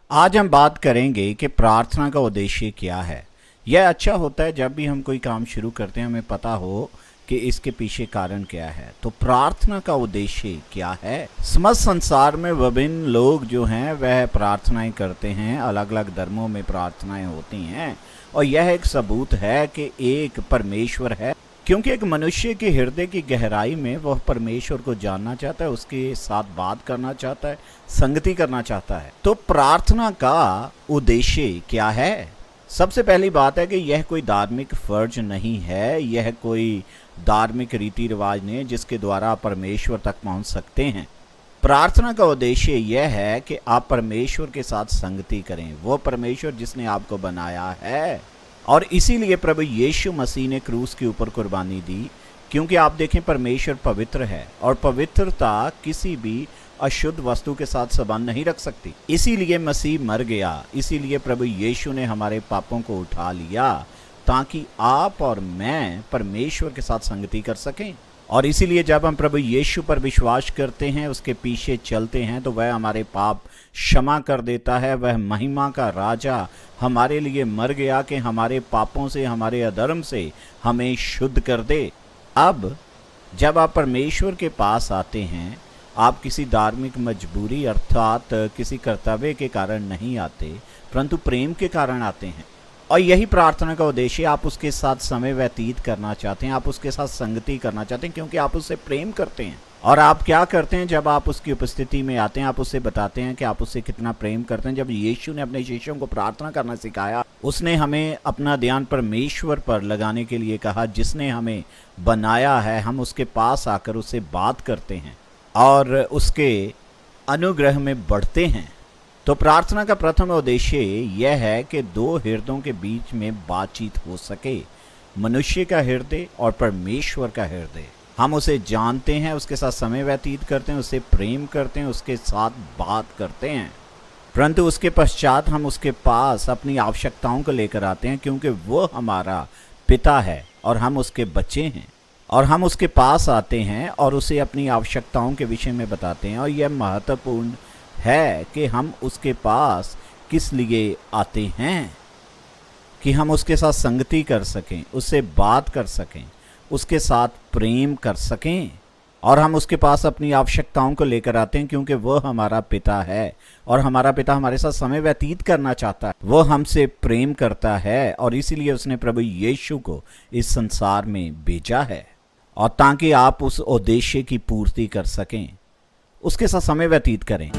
आज हम बात करेंगे कि प्रार्थना का उद्देश्य क्या है। यह अच्छा होता है जब भी हम कोई काम शुरू करते हैं हमें पता हो कि इसके पीछे कारण क्या है। तो प्रार्थना का उद्देश्य क्या है। समस्त संसार में विभिन्न लोग जो हैं वह प्रार्थनाएं करते हैं, अलग अलग धर्मों में प्रार्थनाएं होती हैं और यह एक सबूत है कि एक परमेश्वर है, क्योंकि एक मनुष्य के हृदय की गहराई में वह परमेश्वर को जानना चाहता है, उसके साथ बात करना चाहता है, संगति करना चाहता है। तो प्रार्थना का उद्देश्य क्या है। सबसे पहली बात है कि यह कोई धार्मिक फर्ज नहीं है, यह कोई धार्मिक रीति रिवाज नहीं जिसके द्वारा आप परमेश्वर तक पहुंच सकते हैं। प्रार्थना का उद्देश्य यह है कि आप परमेश्वर के साथ संगति करें, वो परमेश्वर जिसने आपको बनाया है। और इसीलिए प्रभु यीशु मसीह ने क्रूस के ऊपर कुर्बानी दी, क्योंकि आप देखें परमेश्वर पवित्र है और पवित्रता किसी भी अशुद्ध वस्तु के साथ संबंध नहीं रख सकती। इसीलिए मसीह मर गया, इसीलिए प्रभु यीशु ने हमारे पापों को उठा लिया ताकि आप और मैं परमेश्वर के साथ संगति कर सकें। और इसीलिए जब हम प्रभु यीशु पर विश्वास करते हैं, उसके पीछे चलते हैं, तो वह हमारे पाप क्षमा कर देता है। वह महिमा का राजा हमारे लिए मर गया कि हमारे पापों से, हमारे अधर्म से हमें शुद्ध कर दे। अब जब आप परमेश्वर के पास आते हैं, आप किसी धार्मिक मजबूरी अर्थात किसी कर्तव्य के कारण नहीं आते, परंतु प्रेम के कारण आते हैं। और यही प्रार्थना का उद्देश्य, आप उसके साथ समय व्यतीत करना चाहते हैं, आप उसके साथ संगति करना चाहते हैं, क्योंकि आप उससे प्रेम करते हैं। और आप क्या करते हैं जब आप उसकी उपस्थिति में आते हैं, आप उससे बताते हैं कि आप उससे कितना प्रेम करते हैं। जब यीशु ने अपने शिष्यों को प्रार्थना करना सिखाया, उसने हमें अपना ध्यान परमेश्वर पर लगाने के लिए कहा, जिसने हमें बनाया है। हम उसके पास आकर उससे बात करते हैं और उसके अनुग्रह में बढ़ते हैं। तो प्रार्थना का प्रथम उद्देश्य यह है कि दो हृदयों के बीच में बातचीत हो सके, मनुष्य का हृदय और परमेश्वर का हृदय। हम उसे जानते हैं, उसके साथ समय व्यतीत करते हैं, उससे प्रेम करते हैं, उसके साथ बात करते हैं, परंतु उसके पश्चात हम उसके पास अपनी आवश्यकताओं को लेकर आते हैं, क्योंकि वो हमारा पिता है और हम उसके बच्चे हैं। और हम उसके पास आते हैं और उसे अपनी आवश्यकताओं के विषय में बताते हैं। और यह महत्वपूर्ण है कि हम उसके पास किस लिए आते हैं, कि हम उसके साथ संगति कर सकें, उससे बात कर सकें, उसके साथ प्रेम कर सकें। और हम उसके पास अपनी आवश्यकताओं को लेकर आते हैं, क्योंकि वह हमारा पिता है और हमारा पिता हमारे साथ समय व्यतीत करना चाहता है, वह हमसे प्रेम करता है। और इसीलिए उसने प्रभु यीशु को इस संसार में भेजा है, और ताकि आप उस उद्देश्य की पूर्ति कर सकें, उसके साथ समय व्यतीत करें।